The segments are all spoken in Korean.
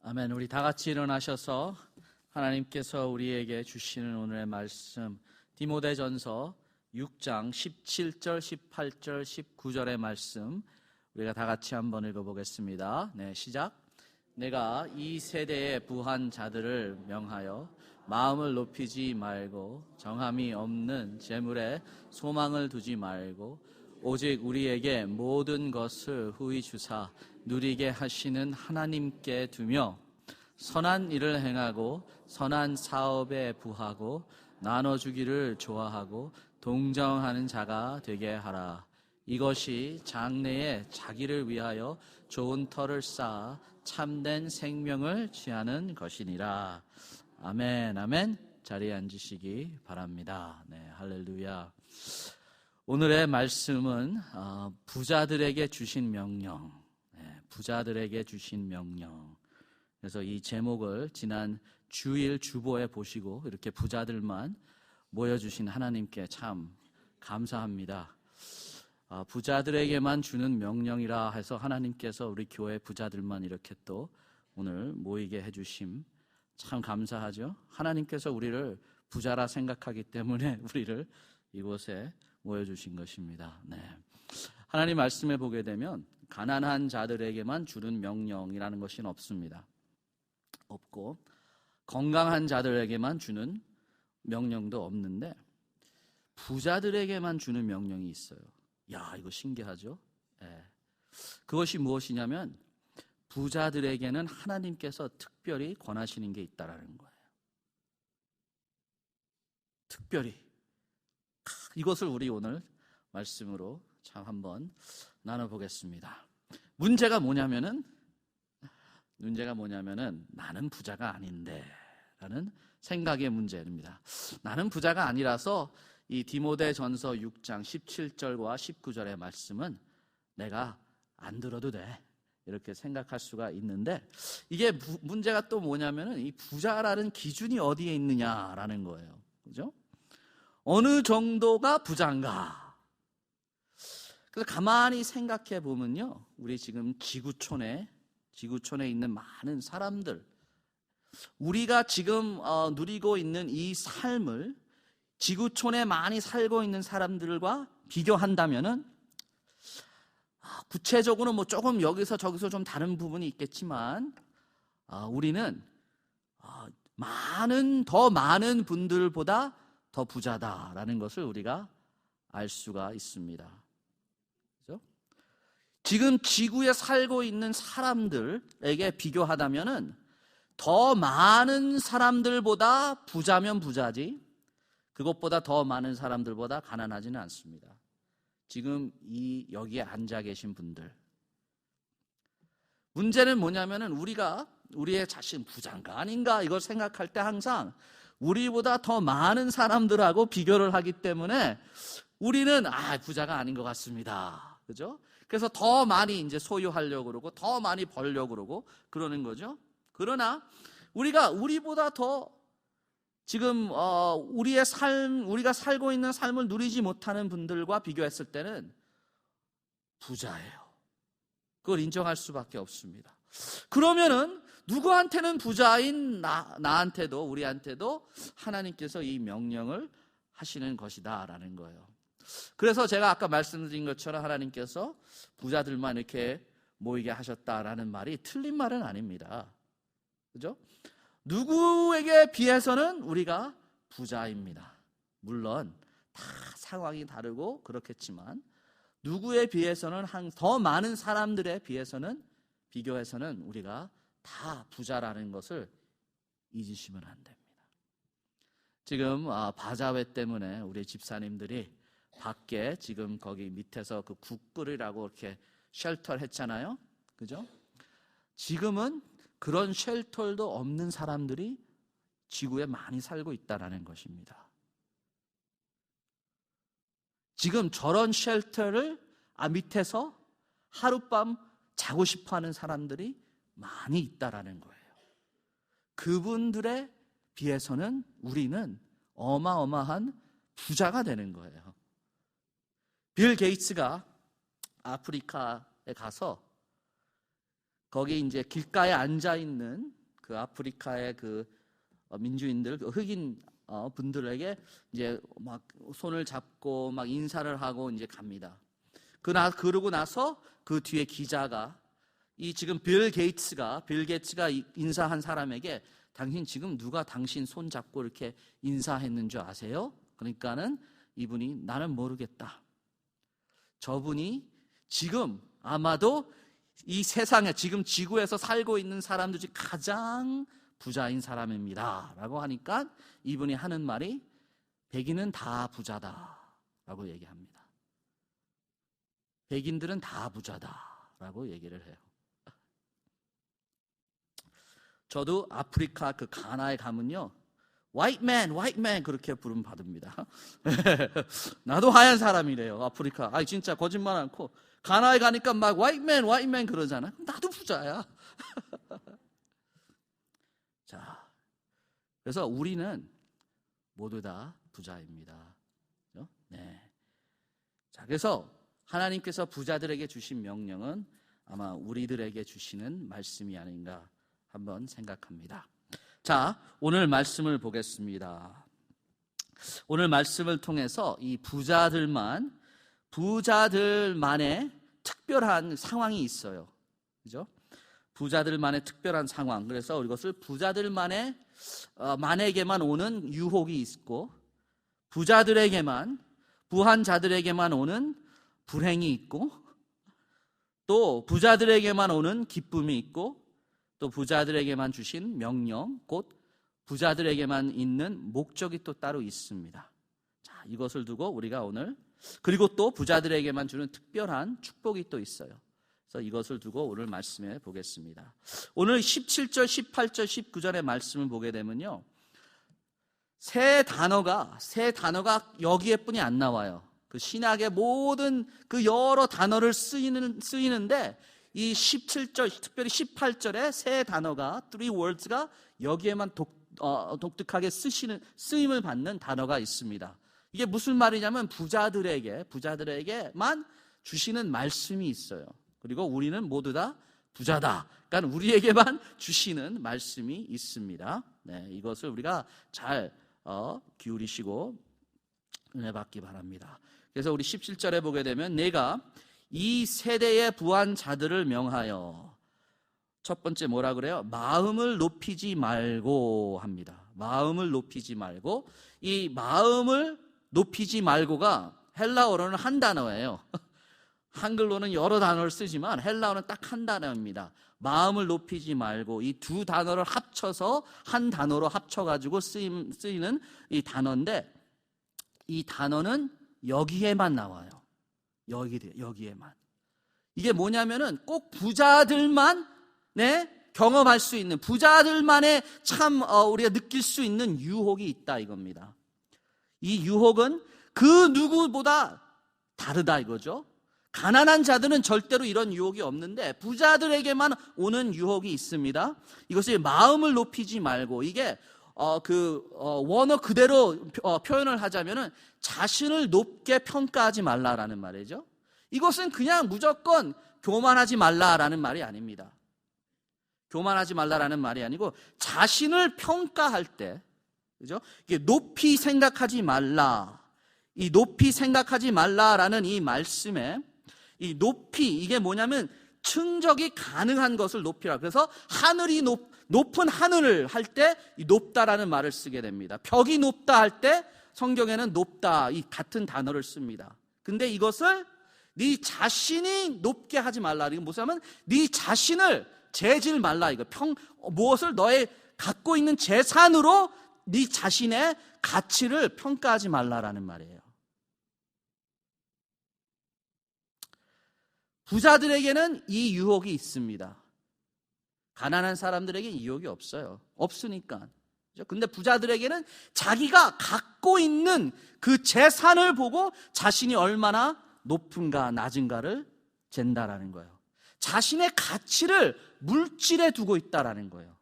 아멘. 우리 다 같이 일어나셔서 하나님께서 우리에게 주시는 오늘의 말씀 디모데전서 6장 17절, 18절, 19절의 말씀 우리가 다 같이 한번 읽어보겠습니다. 네, 시작. 내가 이 세대의 부한 자들을 명하여 마음을 높이지 말고 정함이 없는 재물에 소망을 두지 말고 오직 우리에게 모든 것을 후히 주사 누리게 하시는 하나님께 두며 선한 일을 행하고 선한 사업에 부하고 나눠주기를 좋아하고 동정하는 자가 되게 하라. 이것이 장래에 자기를 위하여 좋은 터를 쌓아 참된 생명을 취하는 것이니라. 아멘, 아멘. 자리에 앉으시기 바랍니다. 네, 할렐루야. 오늘의 말씀은 부자들에게 주신 명령, 부자들에게 주신 명령. 그래서 이 제목을 지난 주일 주보에 보시고 이렇게 부자들만 모여주신 하나님께 참 감사합니다. 부자들에게만 주는 명령이라 해서 하나님께서 우리 교회 부자들만 이렇게 또 오늘 모이게 해주심 참 감사하죠. 하나님께서 우리를 부자라 생각하기 때문에 우리를 이곳에 모여주신 것입니다. 네. 하나님 말씀에 보게 되면 가난한 자들에게만 주는 명령이라는 것은 없습니다. 없고 건강한 자들에게만 주는 명령도 없는데 부자들에게만 주는 명령이 있어요. 야, 이거 신기하죠? 네. 그것이 무엇이냐면 부자들에게는 하나님께서 특별히 권하시는 게 있다라는 거예요. 특별히. 이것을 우리 오늘 말씀으로 참 한번 나눠보겠습니다. 문제가 뭐냐면은 나는 부자가 아닌데 라는 생각의 문제입니다. 나는 부자가 아니라서 이 디모데전서 6장 17절과 19절의 말씀은 내가 안 들어도 돼 이렇게 생각할 수가 있는데 이게 문제가 또 뭐냐면은 이 부자라는 기준이 어디에 있느냐라는 거예요. 그죠? 어느 정도가 부자인가? 그래서 가만히 생각해 보면요, 우리 지금 지구촌에 있는 많은 사람들, 우리가 지금 누리고 있는 이 삶을 지구촌에 많이 살고 있는 사람들과 비교한다면은 구체적으로 뭐 조금 여기서 저기서 좀 다른 부분이 있겠지만 우리는 더 많은 분들보다 더 부자다라는 것을 우리가 알 수가 있습니다. 그렇죠? 지금 지구에 살고 있는 사람들에게 비교하다면은 더 많은 사람들보다 부자면 부자지 그것보다 더 많은 사람들보다 가난하지는 않습니다. 지금 여기에 앉아 계신 분들. 문제는 뭐냐면은 우리가 우리의 자신 부자인가 아닌가 이걸 생각할 때 항상 우리보다 더 많은 사람들하고 비교를 하기 때문에 우리는 부자가 아닌 것 같습니다. 그죠? 그래서 더 많이 이제 소유하려고 그러고 더 많이 벌려고 그러고 그러는 거죠. 그러나 우리보다 더 지금 우리가 살고 있는 삶을 누리지 못하는 분들과 비교했을 때는 부자예요. 그걸 인정할 수밖에 없습니다. 그러면은 누구한테는 부자인 나한테도 우리한테도 하나님께서 이 명령을 하시는 것이다라는 거예요. 그래서 제가 아까 말씀드린 것처럼 하나님께서 부자들만 이렇게 모이게 하셨다라는 말이 틀린 말은 아닙니다. 그죠? 누구에게 비해서는 우리가 부자입니다. 물론 다 상황이 다르고 그렇겠지만 누구에 비해서는 더 많은 사람들에 비교해서는 우리가 다 부자라는 것을 잊으시면 안 됩니다. 지금 바자회 때문에 우리 집사님들이 밖에 지금 거기 밑에서 그 국 끓이라고 이렇게 쉘터를 했잖아요. 그죠? 지금은 그런 쉘터도 없는 사람들이 지구에 많이 살고 있다는 것입니다. 지금 저런 쉘터를 밑에서 하룻밤 자고 싶어하는 사람들이 많이 있다라는 거예요. 그분들에 비해서는 우리는 어마어마한 부자가 되는 거예요. 빌 게이츠가 아프리카에 가서 거기 이제 길가에 앉아 있는 그 아프리카의 그 민주인들, 그 흑인 분들에게 이제 막 손을 잡고 막 인사를 하고 이제 갑니다. 그러고 나서 그 뒤에 기자가 이 지금 빌 게이츠가 인사한 사람에게 당신 지금 누가 당신 손 잡고 이렇게 인사했는 줄 아세요? 그러니까는 이분이 나는 모르겠다. 저분이 지금 아마도 이 세상에 지금 지구에서 살고 있는 사람들 중 가장 부자인 사람입니다 라고 하니까 이분이 하는 말이 백인은 다 부자다 라고 얘기합니다. 백인들은 다 부자다 라고 얘기를 해요. 저도 아프리카 그 가나에 가면요, white man 그렇게 부름 받습니다. 나도 하얀 사람이래요. 아프리카. 아니 진짜 거짓말 않고 가나에 가니까 막 white man 그러잖아. 나도 부자야. 자, 그래서 우리는 모두 다 부자입니다. 그렇죠? 네. 자, 그래서 하나님께서 부자들에게 주신 명령은 아마 우리들에게 주시는 말씀이 아닌가 한번 생각합니다. 자, 오늘 말씀을 보겠습니다. 오늘 말씀을 통해서 이 부자들만의 특별한 상황이 있어요. 그죠? 부자들만의 특별한 상황. 그래서 이것을 만에게만 오는 유혹이 있고, 부한 자들에게만 오는 불행이 있고, 또 부자들에게만 오는 기쁨이 있고, 또 부자들에게만 주신 명령, 곧 부자들에게만 있는 목적이 또 따로 있습니다. 자, 이것을 두고 우리가 오늘, 그리고 또 부자들에게만 주는 특별한 축복이 또 있어요. 그래서 이것을 두고 오늘 말씀해 보겠습니다. 오늘 17절, 18절, 19절의 말씀을 보게 되면요, 세 단어가 여기에뿐이 안 나와요. 그 신약의 모든 그 여러 단어를 쓰이는데 이 17절, 특별히 18절에 세 단어가, three words가 여기에만 독특하게 쓰임을 받는 단어가 있습니다. 이게 무슨 말이냐면 부자들에게만 주시는 말씀이 있어요. 그리고 우리는 모두 다 부자다. 그러니까 우리에게만 주시는 말씀이 있습니다. 네, 이것을 우리가 잘 기울이시고 은혜 받기 바랍니다. 그래서 우리 17절에 보게 되면 내가 이 세대의 부한 자들을 명하여, 첫 번째 뭐라 그래요? 마음을 높이지 말고 합니다. 마음을 높이지 말고. 이 마음을 높이지 말고가 헬라어로는 한 단어예요. 한글로는 여러 단어를 쓰지만 헬라어는 딱 한 단어입니다. 마음을 높이지 말고. 이 두 단어를 합쳐서 한 단어로 합쳐가지고 쓰이는 이 단어인데, 이 단어는 여기에만 나와요. 여기에만. 이게 뭐냐면은 꼭 부자들만 경험할 수 있는, 부자들만의 참 우리가 느낄 수 있는 유혹이 있다 이겁니다. 이 유혹은 그 누구보다 다르다 이거죠. 가난한 자들은 절대로 이런 유혹이 없는데 부자들에게만 오는 유혹이 있습니다. 이것을 마음을 높이지 말고, 이게 원어 그대로 표현을 하자면은 자신을 높게 평가하지 말라라는 말이죠. 이것은 그냥 무조건 교만하지 말라라는 말이 아닙니다. 교만하지 말라라는 말이 아니고 자신을 평가할 때, 그죠? 이게 높이 생각하지 말라. 이 높이 생각하지 말라라는 이 말씀에 이 높이, 이게 뭐냐면 충족이 가능한 것을 높이라. 그래서 높은 하늘을 할 때 높다라는 말을 쓰게 됩니다. 벽이 높다 할 때 성경에는 높다, 이 같은 단어를 씁니다. 근데 이것을 네 자신이 높게 하지 말라. 이건 뭐냐면 네 자신을 재질 말라. 이거 무엇을 너의 갖고 있는 재산으로 네 자신의 가치를 평가하지 말라라는 말이에요. 부자들에게는 이 유혹이 있습니다. 가난한 사람들에게 이 유혹이 없어요. 없으니까. 근데 부자들에게는 자기가 갖고 있는 그 재산을 보고 자신이 얼마나 높은가 낮은가를 잰다라는 거예요. 자신의 가치를 물질에 두고 있다라는 거예요.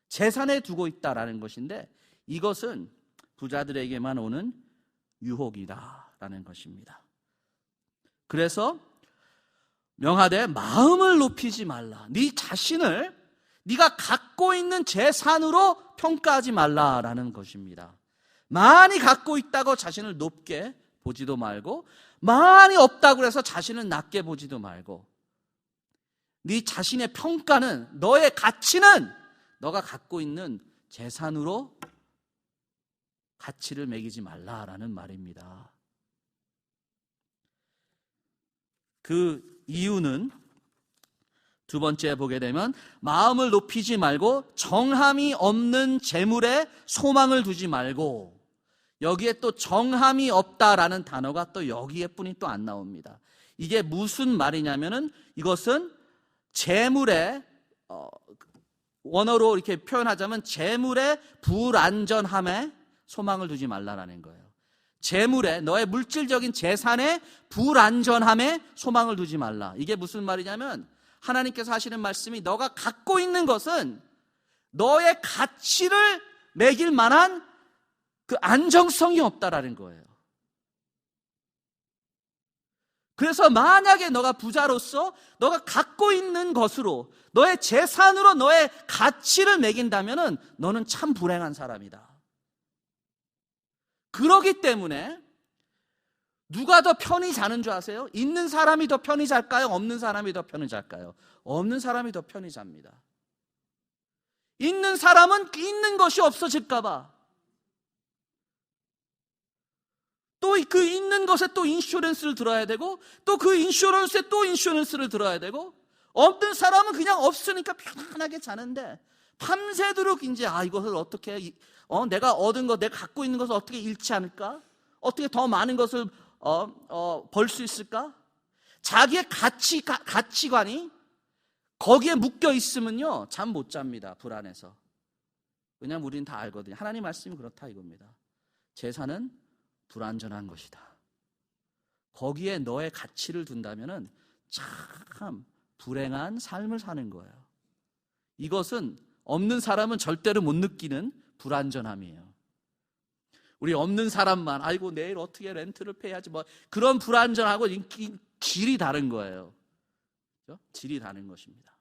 재산에 두고 있다라는 것인데, 이것은 부자들에게만 오는 유혹이다라는 것입니다. 그래서 명하되 마음을 높이지 말라. 네 자신을 네가 갖고 있는 재산으로 평가하지 말라라는 것입니다. 많이 갖고 있다고 자신을 높게 보지도 말고, 많이 없다고 해서 자신을 낮게 보지도 말고, 네 자신의 평가는, 너의 가치는 너가 갖고 있는 재산으로 가치를 매기지 말라라는 말입니다. 그 이유는 두 번째 보게 되면 마음을 높이지 말고 정함이 없는 재물에 소망을 두지 말고, 여기에 또 정함이 없다라는 단어가 또 여기에 뿐이 또 안 나옵니다. 이게 무슨 말이냐면은 이것은 재물의 원어로 이렇게 표현하자면 재물의 불안전함에 소망을 두지 말라라는 거예요. 재물에, 너의 물질적인 재산에 불안전함에 소망을 두지 말라. 이게 무슨 말이냐면 하나님께서 하시는 말씀이 너가 갖고 있는 것은 너의 가치를 매길 만한 그 안정성이 없다라는 거예요. 그래서 만약에 너가 부자로서 너가 갖고 있는 것으로, 너의 재산으로 너의 가치를 매긴다면은 너는 참 불행한 사람이다. 그러기 때문에 누가 더 편히 자는 줄 아세요? 있는 사람이 더 편히 잘까요? 없는 사람이 더 편히 잘까요? 없는 사람이 더 편히 잡니다. 있는 사람은 있는 것이 없어질까 봐, 또 그 있는 것에 또 인슈런스를 들어야 되고, 또 그 인슈런스에 또 인슈런스를 들어야 되고, 없는 사람은 그냥 없으니까 편안하게 자는데 밤새도록 이제 이것을 어떻게 내가 얻은 것, 내가 갖고 있는 것을 어떻게 잃지 않을까? 어떻게 더 많은 것을 벌 수 있을까? 자기의 가치관이 거기에 묶여 있으면요 잠 못 잡니다. 불안해서. 왜냐하면 우리는 다 알거든요. 하나님 말씀이 그렇다 이겁니다. 재산은 불안전한 것이다. 거기에 너의 가치를 둔다면은 참 불행한 삶을 사는 거예요. 이것은 없는 사람은 절대로 못 느끼는 불안전함이에요. 우리 없는 사람만 아이고 내일 어떻게 렌트를 페이하지 뭐 그런 불안전하고 질이 다른 거예요. 그렇죠? 질이 다른 것입니다.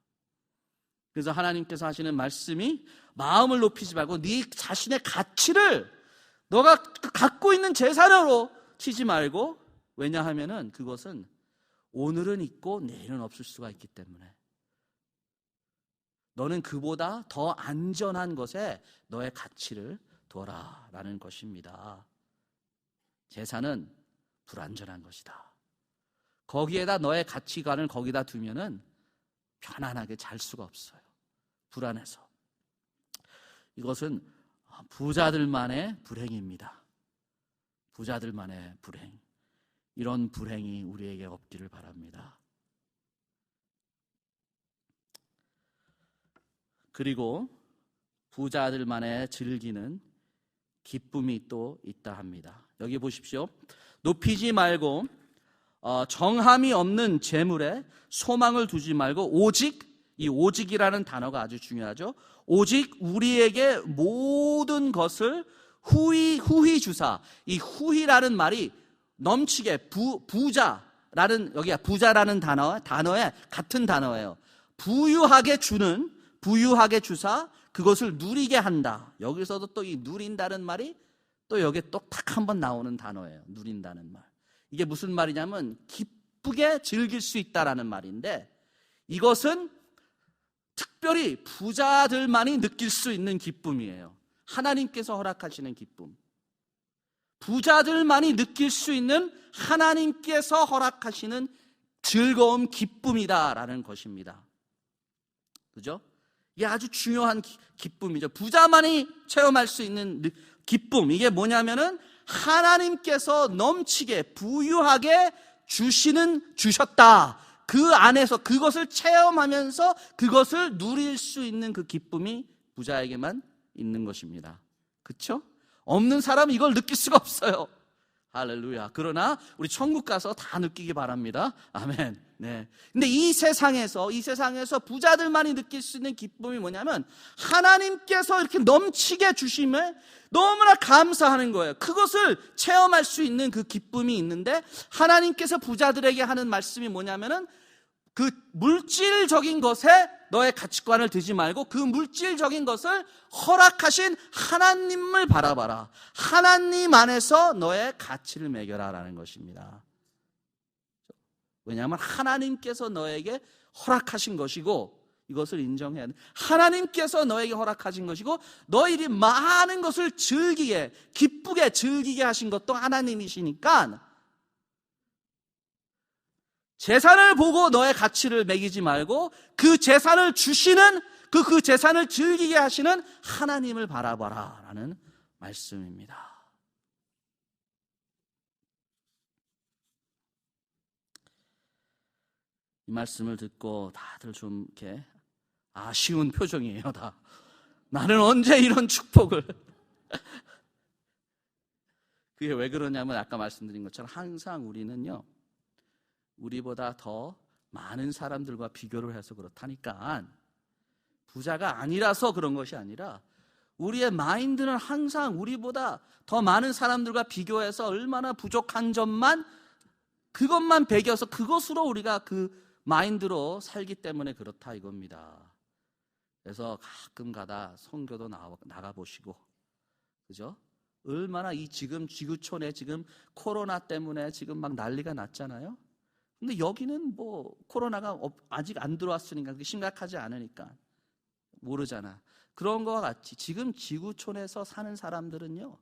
그래서 하나님께서 하시는 말씀이 마음을 높이지 말고 네 자신의 가치를 너가 갖고 있는 재산으로 치지 말고, 왜냐하면은 그것은 오늘은 있고 내일은 없을 수가 있기 때문에 너는 그보다 더 안전한 것에 너의 가치를 둬라라는 것입니다. 재산은 불안전한 것이다. 거기에다 너의 가치관을 거기다 두면은 편안하게 잘 수가 없어요. 불안해서. 이것은 부자들만의 불행입니다. 부자들만의 불행. 이런 불행이 우리에게 없기를 바랍니다. 그리고 부자들만의 즐기는 기쁨이 또 있다 합니다. 여기 보십시오. 높이지 말고 정함이 없는 재물에 소망을 두지 말고 오직, 이 오직이라는 단어가 아주 중요하죠. 오직 우리에게 모든 것을 후히 주사. 이 후히라는 말이 넘치게 부자라는, 여기가 부자라는 단어에 같은 단어예요. 부유하게 주는, 부유하게 주사 그것을 누리게 한다. 여기서도 또 이 누린다는 말이 또 여기에 또 탁 한 번 나오는 단어예요. 누린다는 말. 이게 무슨 말이냐면 기쁘게 즐길 수 있다라는 말인데, 이것은 특별히 부자들만이 느낄 수 있는 기쁨이에요. 하나님께서 허락하시는 기쁨. 부자들만이 느낄 수 있는 하나님께서 허락하시는 즐거움, 기쁨이다라는 것입니다. 그죠? 이게 아주 중요한 기쁨이죠. 부자만이 체험할 수 있는 기쁨. 이게 뭐냐면은 하나님께서 넘치게 부유하게 주셨다. 그 안에서 그것을 체험하면서 그것을 누릴 수 있는 그 기쁨이 부자에게만 있는 것입니다. 그렇죠? 없는 사람은 이걸 느낄 수가 없어요. 할렐루야. 그러나 우리 천국 가서 다 느끼기 바랍니다. 아멘. 네. 근데 이 세상에서 부자들만이 느낄 수 있는 기쁨이 뭐냐면 하나님께서 이렇게 넘치게 주심을 너무나 감사하는 거예요. 그것을 체험할 수 있는 그 기쁨이 있는데, 하나님께서 부자들에게 하는 말씀이 뭐냐면은 그 물질적인 것에 너의 가치관을 두지 말고 그 물질적인 것을 허락하신 하나님을 바라봐라. 하나님 안에서 너의 가치를 매겨라라는 것입니다. 왜냐하면 하나님께서 너에게 허락하신 것이고 이것을 인정해야 돼. 하나님께서 너에게 허락하신 것이고 너희들이 많은 것을 즐기게, 기쁘게 즐기게 하신 것도 하나님이시니까 재산을 보고 너의 가치를 매기지 말고 그 재산을 주시는 그 재산을 즐기게 하시는 하나님을 바라봐라 라는 말씀입니다. 이 말씀을 듣고 다들 좀 이렇게 아쉬운 표정이에요. 다. 나는 언제 이런 축복을. 그게 왜 그러냐면 아까 말씀드린 것처럼 항상 우리는요, 우리보다 더 많은 사람들과 비교를 해서 그렇다니까. 부자가 아니라서 그런 것이 아니라 우리의 마인드는 항상 우리보다 더 많은 사람들과 비교해서 얼마나 부족한 점만, 그것만 배겨서 그것으로 우리가 그 마인드로 살기 때문에 그렇다 이겁니다. 그래서 가끔 가다 선교도 나가보시고, 그죠? 얼마나 이 지금 지구촌에 지금 코로나 때문에 지금 막 난리가 났잖아요. 근데 여기는 뭐 코로나가 아직 안 들어왔으니까 그게 심각하지 않으니까 모르잖아. 그런 거와 같이 지금 지구촌에서 사는 사람들은요,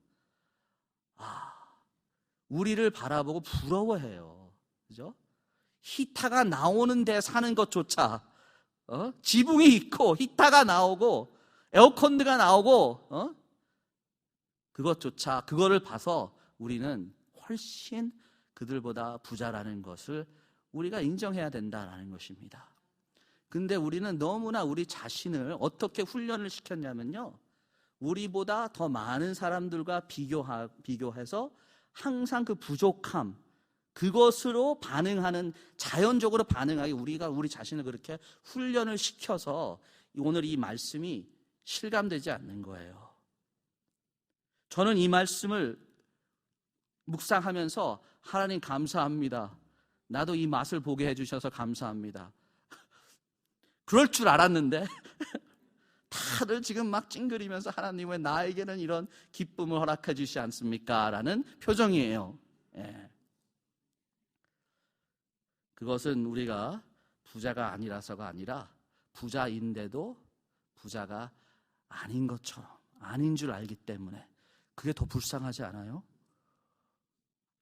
우리를 바라보고 부러워해요. 그죠? 히타가 나오는 데 사는 것조차, 지붕이 있고 히타가 나오고 에어컨드가 나오고, 그것조차, 그거를 봐서 우리는 훨씬 그들보다 부자라는 것을 우리가 인정해야 된다라는 것입니다. 근데 우리는 너무나 우리 자신을 어떻게 훈련을 시켰냐면요, 우리보다 더 많은 사람들과 비교해서 항상 그 부족함, 그것으로 반응하는, 자연적으로 반응하게 우리 자신을 그렇게 훈련을 시켜서 오늘 이 말씀이 실감되지 않는 거예요. 저는 이 말씀을 묵상하면서 하나님 감사합니다. 나도 이 맛을 보게 해주셔서 감사합니다. 그럴 줄 알았는데 다들 지금 막 찡그리면서 하나님 왜 나에게는 이런 기쁨을 허락해 주시지 않습니까? 라는 표정이에요. 예. 그것은 우리가 부자가 아니라서가 아니라 부자인데도 부자가 아닌 것처럼, 아닌 줄 알기 때문에 그게 더 불쌍하지 않아요?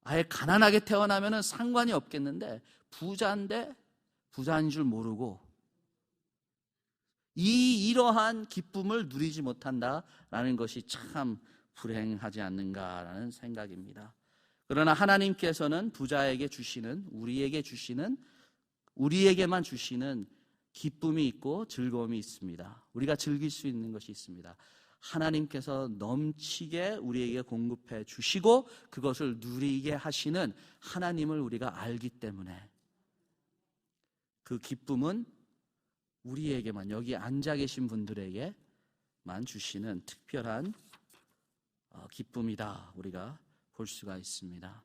아예 가난하게 태어나면 상관이 없겠는데 부자인데 부자인 줄 모르고 이러한 기쁨을 누리지 못한다라는 것이 참 불행하지 않는가라는 생각입니다. 그러나 하나님께서는 부자에게 주시는, 우리에게만 주시는 기쁨이 있고 즐거움이 있습니다. 우리가 즐길 수 있는 것이 있습니다. 하나님께서 넘치게 우리에게 공급해 주시고 그것을 누리게 하시는 하나님을 우리가 알기 때문에 그 기쁨은 우리에게만, 여기 앉아 계신 분들에게만 주시는 특별한 기쁨이다 우리가 볼 수가 있습니다.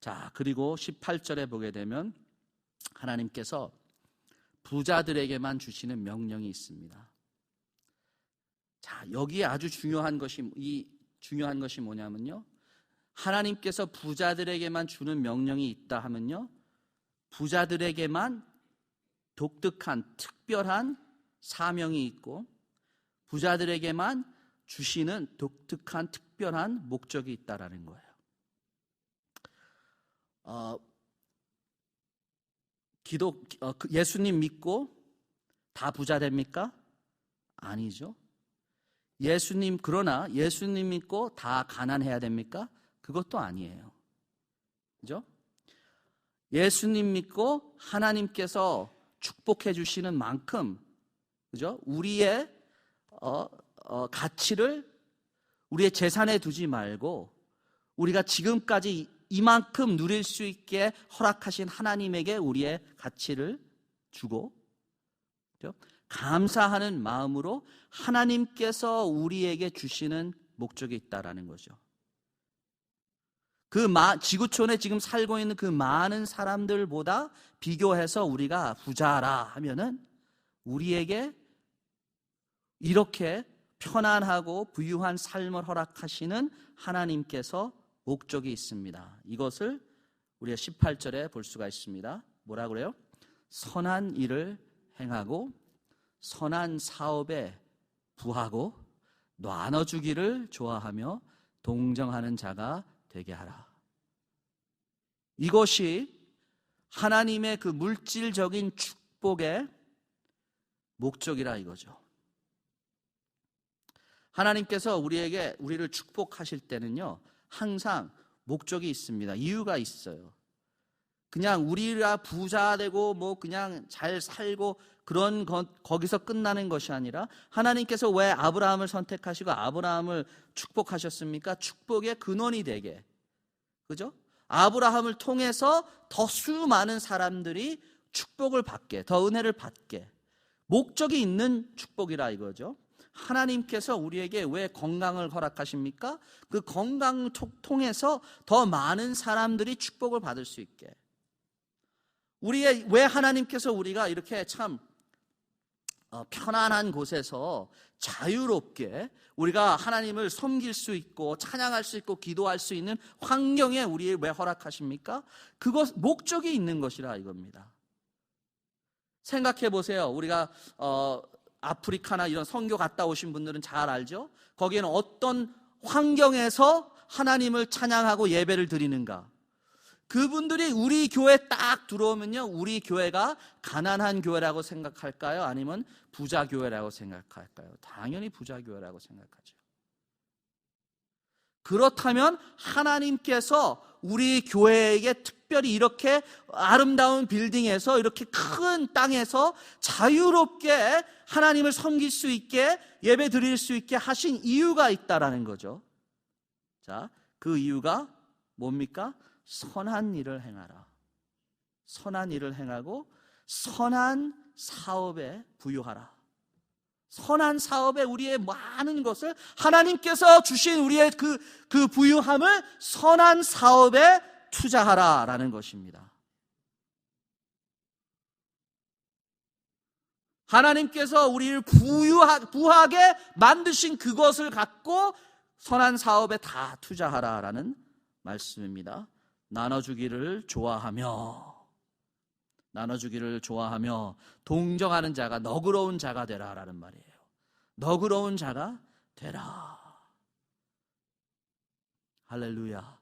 자, 그리고 18절에 보게 되면 하나님께서 부자들에게만 주시는 명령이 있습니다. 자, 여기에 아주 중요한 것이 뭐냐면요, 하나님께서 부자들에게만 주는 명령이 있다 하면요, 부자들에게만 독특한 특별한 사명이 있고 부자들에게만 주시는 독특한 특별한 목적이 있다라는 거예요. 예수님 믿고 다 부자 됩니까? 아니죠. 그러나 예수님 믿고 다 가난해야 됩니까? 그것도 아니에요. 그죠? 예수님 믿고 하나님께서 축복해 주시는 만큼, 그죠? 우리의 가치를 우리의 재산에 두지 말고 우리가 지금까지 이만큼 누릴 수 있게 허락하신 하나님에게 우리의 가치를 주고, 그죠? 감사하는 마음으로 하나님께서 우리에게 주시는 목적이 있다라는 거죠. 지구촌에 지금 살고 있는 그 많은 사람들보다 비교해서 우리가 부자라 하면은 우리에게 이렇게 편안하고 부유한 삶을 허락하시는 하나님께서 목적이 있습니다. 이것을 우리가 18절에 볼 수가 있습니다. 뭐라 그래요? 선한 일을 행하고 선한 사업에 부하고 나눠주기를 좋아하며 동정하는 자가 되게 하라. 이것이 하나님의 그 물질적인 축복의 목적이라 이거죠. 하나님께서 우리를 축복하실 때는요, 항상 목적이 있습니다. 이유가 있어요. 그냥 우리가 부자 되고 그냥 잘 살고 그런 거기서 끝나는 것이 아니라 하나님께서 왜 아브라함을 선택하시고 아브라함을 축복하셨습니까? 축복의 근원이 되게. 그죠? 아브라함을 통해서 더 수많은 사람들이 축복을 받게, 더 은혜를 받게. 목적이 있는 축복이라 이거죠. 하나님께서 우리에게 왜 건강을 허락하십니까? 그 건강을 통해서 더 많은 사람들이 축복을 받을 수 있게. 왜 하나님께서 우리가 이렇게 참 편안한 곳에서 자유롭게 우리가 하나님을 섬길 수 있고 찬양할 수 있고 기도할 수 있는 환경에 우리를 왜 허락하십니까? 그것 목적이 있는 것이라 이겁니다. 생각해 보세요. 우리가 아프리카나 이런 선교 갔다 오신 분들은 잘 알죠? 거기에는 어떤 환경에서 하나님을 찬양하고 예배를 드리는가? 그분들이 우리 교회 딱 들어오면요, 우리 교회가 가난한 교회라고 생각할까요? 아니면 부자 교회라고 생각할까요? 당연히 부자 교회라고 생각하죠. 그렇다면 하나님께서 우리 교회에게 특별히 이렇게 아름다운 빌딩에서 이렇게 큰 땅에서 자유롭게 하나님을 섬길 수 있게 예배 드릴 수 있게 하신 이유가 있다라는 거죠. 자, 그 이유가 뭡니까? 선한 일을 행하라. 선한 일을 행하고 선한 사업에 부유하라. 선한 사업에 우리의 많은 것을 하나님께서 주신 우리의 그 부유함을 선한 사업에 투자하라라는 것입니다. 하나님께서 우리를 부하게 만드신 그것을 갖고 선한 사업에 다 투자하라라는 말씀입니다. 나눠주기를 좋아하며 동정하는 자가 너그러운 자가 되라라는 말이에요. 너그러운 자가 되라. 할렐루야.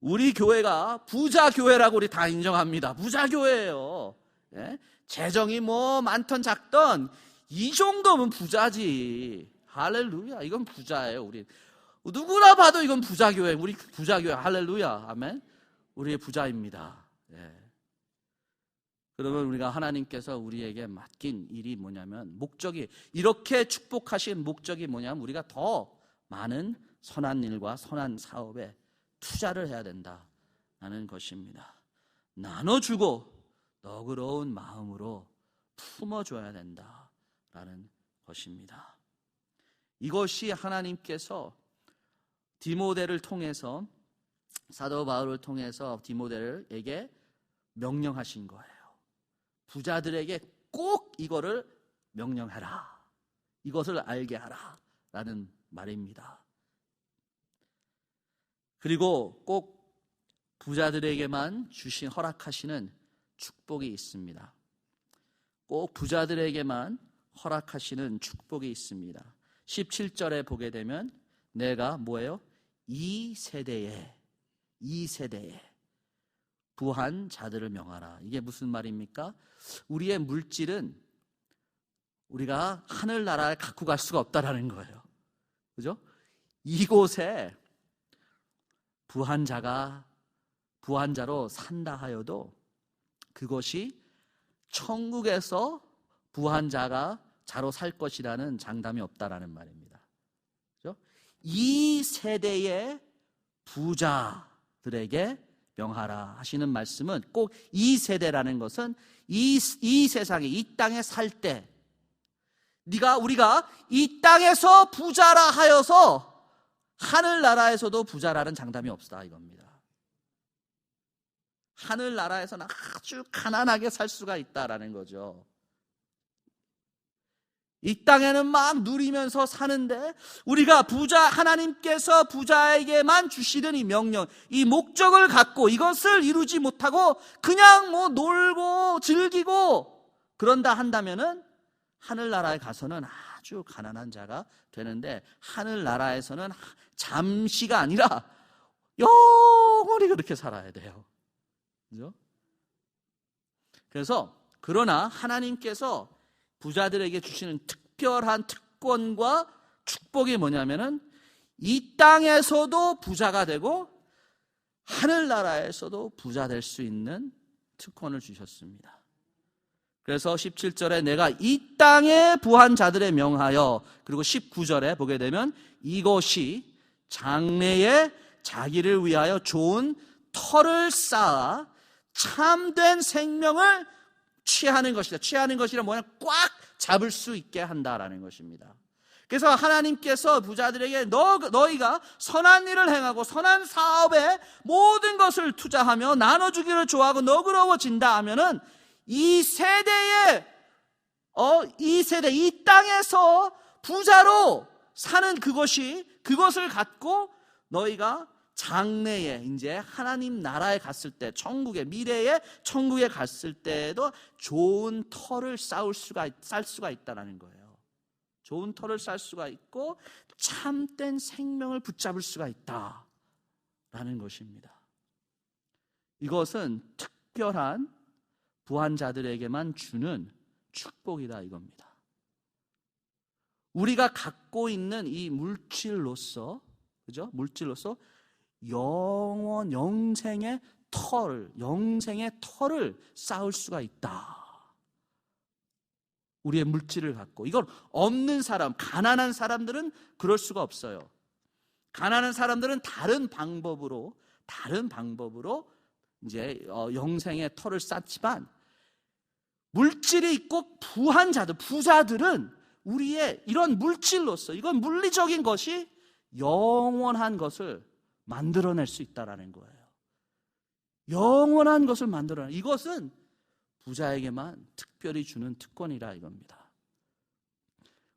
우리 교회가 부자 교회라고 우리 다 인정합니다. 부자 교회예요. 예? 재정이 많던 작던 이 정도면 부자지. 할렐루야. 이건 부자예요. 우리 누구나 봐도 이건 부자교회, 우리 부자교회. 할렐루야. 아멘. 우리의 부자입니다. 예. 그러면 우리가 하나님께서 우리에게 맡긴 일이 뭐냐면, 이렇게 축복하신 목적이 뭐냐면 우리가 더 많은 선한 일과 선한 사업에 투자를 해야 된다라는 것입니다. 나눠주고 너그러운 마음으로 품어줘야 된다라는 것입니다. 이것이 하나님께서 디모데를 통해서, 사도 바울을 통해서 디모데에게 명령하신 거예요. 부자들에게 꼭 이거를 명령해라. 이것을 알게 하라. 라는 말입니다. 그리고 꼭 부자들에게만 허락하시는 축복이 있습니다. 꼭 부자들에게만 허락하시는 축복이 있습니다. 17절에 보게 되면 내가 뭐예요? 이 세대에 부한 자들을 명하라. 이게 무슨 말입니까? 우리의 물질은 우리가 하늘나라에 갖고 갈 수가 없다라는 거예요. 그죠? 이곳에 부한 자로 산다 하여도 그것이 천국에서 부한 자로 살 것이라는 장담이 없다라는 말입니다. 그죠? 이 세대의 부자들에게 명하라 하시는 말씀은, 꼭 이 세대라는 것은 이 세상에, 이 땅에 살 때 우리가 이 땅에서 부자라 하여서 하늘나라에서도 부자라는 장담이 없다 이겁니다. 하늘나라에서는 아주 가난하게 살 수가 있다라는 거죠. 이 땅에는 막 누리면서 사는데 우리가 하나님께서 부자에게만 주시는 이 명령, 이 목적을 갖고 이것을 이루지 못하고 그냥 놀고 즐기고 그런다 한다면은 하늘나라에 가서는 아주 가난한 자가 되는데, 하늘나라에서는 잠시가 아니라 영원히 그렇게 살아야 돼요. 그죠? 그래서 그러나 하나님께서 부자들에게 주시는 특별한 특권과 축복이 뭐냐면은 이 땅에서도 부자가 되고 하늘나라에서도 부자 될 수 있는 특권을 주셨습니다. 그래서 17절에 내가 이 땅의 부한 자들에 명하여, 그리고 19절에 보게 되면 이것이 장래에 자기를 위하여 좋은 터를 쌓아 참된 생명을 취하는 것이다. 취하는 것이란 뭐냐? 꽉 잡을 수 있게 한다라는 것입니다. 그래서 하나님께서 부자들에게 너희가 선한 일을 행하고 선한 사업에 모든 것을 투자하며 나눠주기를 좋아하고 너그러워진다 하면은 이 세대, 이 땅에서 부자로 사는 그것을 갖고 너희가 장래에 이제 하나님 나라에 갔을 때, 미래의 천국에 갔을 때에도 좋은 터를 쌀 수가 있다는 거예요. 좋은 터를 쌀 수가 있고 참된 생명을 붙잡을 수가 있다라는 것입니다. 이것은 특별한 부한 자들에게만 주는 축복이다 이겁니다. 우리가 갖고 있는 이 물질로서, 그죠? 물질로서 영생의 터를 쌓을 수가 있다. 우리의 물질을 갖고. 이걸 없는 사람, 가난한 사람들은 그럴 수가 없어요. 가난한 사람들은 다른 방법으로 이제 영생의 터를 쌓지만, 물질이 있고 부한 자들, 부자들은 우리의 이런 물질로서, 이건 물리적인 것이 영원한 것을 만들어낼 수 있다라는 거예요. 영원한 것을 만들어내. 이것은 부자에게만 특별히 주는 특권이라 이겁니다.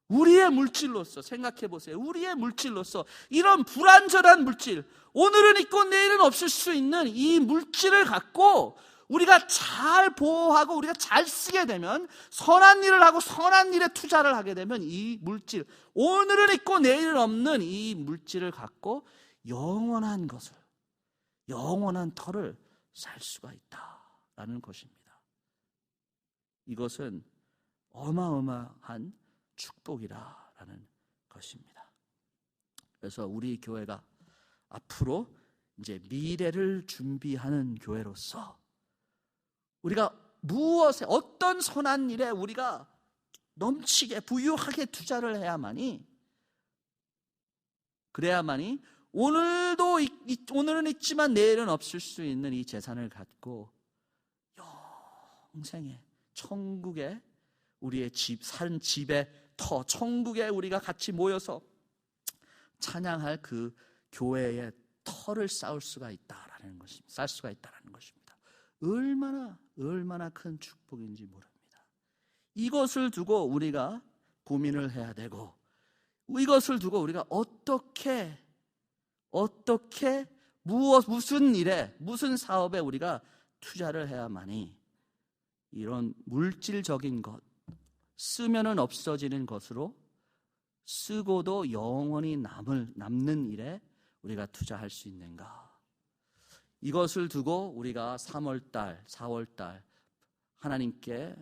우리의 물질로서 생각해 보세요. 우리의 물질로서 이런 불완전한 물질, 오늘은 있고 내일은 없을 수 있는 이 물질을 갖고 우리가 잘 보호하고 우리가 잘 쓰게 되면, 선한 일을 하고 선한 일에 투자를 하게 되면 이 물질, 오늘은 있고 내일은 없는 이 물질을 갖고 영원한 것을, 영원한 터를 살 수가 있다라는 것입니다. 이것은 어마어마한 축복이라는 것입니다. 그래서 우리 교회가 앞으로 이제 미래를 준비하는 교회로서 우리가 무엇에, 어떤 선한 일에 우리가 넘치게 부유하게 투자를 그래야만이 오늘은 있지만 내일은 없을 수 있는 이 재산을 갖고 영생의 천국에, 우리의 사는 집의 터, 천국에 우리가 같이 모여서 찬양할 그 교회의 터를 쌓을 수가 있다라는 것입니다. 쌓을 수가 있다라는 것입니다. 얼마나 큰 축복인지 모릅니다. 이것을 두고 우리가 고민을 해야 되고, 이것을 두고 우리가 어떻게 무슨 일에, 무슨 사업에 우리가 투자를 해야만이 이런 물질적인 것, 쓰면은 없어지는 것으로 쓰고도 영원히 남는 일에 우리가 투자할 수 있는가? 이것을 두고 우리가 3월달, 4월달 하나님께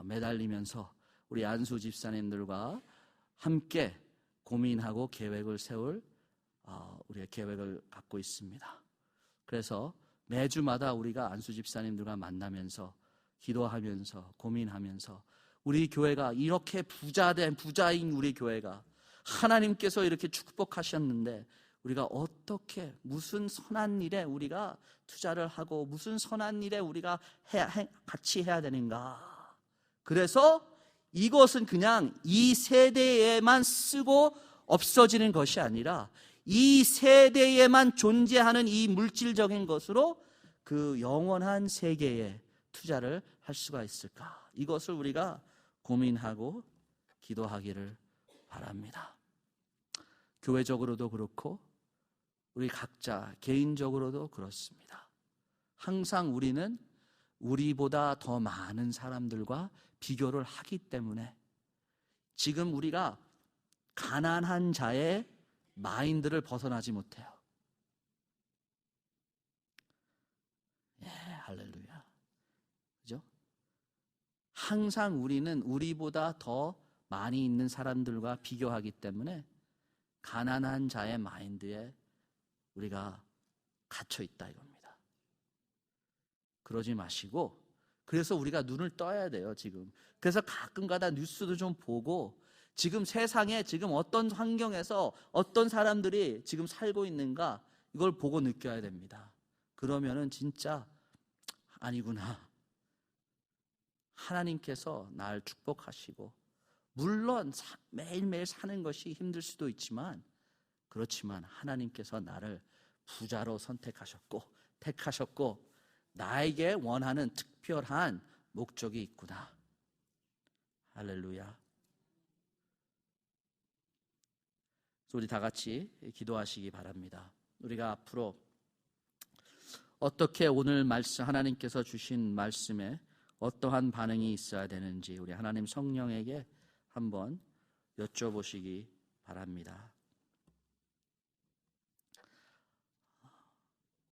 매달리면서 우리 안수 집사님들과 함께 고민하고 계획을 세울 우리의 계획을 갖고 있습니다. 그래서 매주마다 우리가 안수 집사님들과 만나면서 기도하면서 고민하면서, 우리 교회가 이렇게 부자인 우리 교회가 하나님께서 이렇게 축복하셨는데 우리가 어떻게, 무슨 선한 일에 우리가 투자를 하고 무슨 선한 일에 우리가 같이 해야 되는가? 그래서 이것은 그냥 이 세대에만 쓰고 없어지는 것이 아니라 이 세대에만 존재하는 이 물질적인 것으로 그 영원한 세계에 투자를 할 수가 있을까? 이것을 우리가 고민하고 기도하기를 바랍니다. 교회적으로도 그렇고 우리 각자 개인적으로도 그렇습니다. 항상 우리는 우리보다 더 많은 사람들과 비교를 하기 때문에 지금 우리가 가난한 자의 마인드를 벗어나지 못해요. 예, 할렐루야. 그죠? 항상 우리는 우리보다 더 많이 있는 사람들과 비교하기 때문에 가난한 자의 마인드에 우리가 갇혀 있다 이겁니다. 그러지 마시고, 그래서 우리가 눈을 떠야 돼요, 지금. 그래서 가끔가다 뉴스도 좀 보고, 지금 세상에 지금 어떤 환경에서 어떤 사람들이 지금 살고 있는가, 이걸 보고 느껴야 됩니다. 그러면은 진짜 아니구나. 하나님께서 날 축복하시고, 물론 매일매일 사는 것이 힘들 수도 있지만, 그렇지만 하나님께서 나를 부자로 선택하셨고 택하셨고 나에게 원하는 특별한 목적이 있구나. 할렐루야. 우리 다 같이 기도하시기 바랍니다. 우리가 앞으로 어떻게 오늘 말씀, 하나님께서 주신 말씀에 어떠한 반응이 있어야 되는지 우리 하나님 성령에게 한번 여쭤보시기 바랍니다.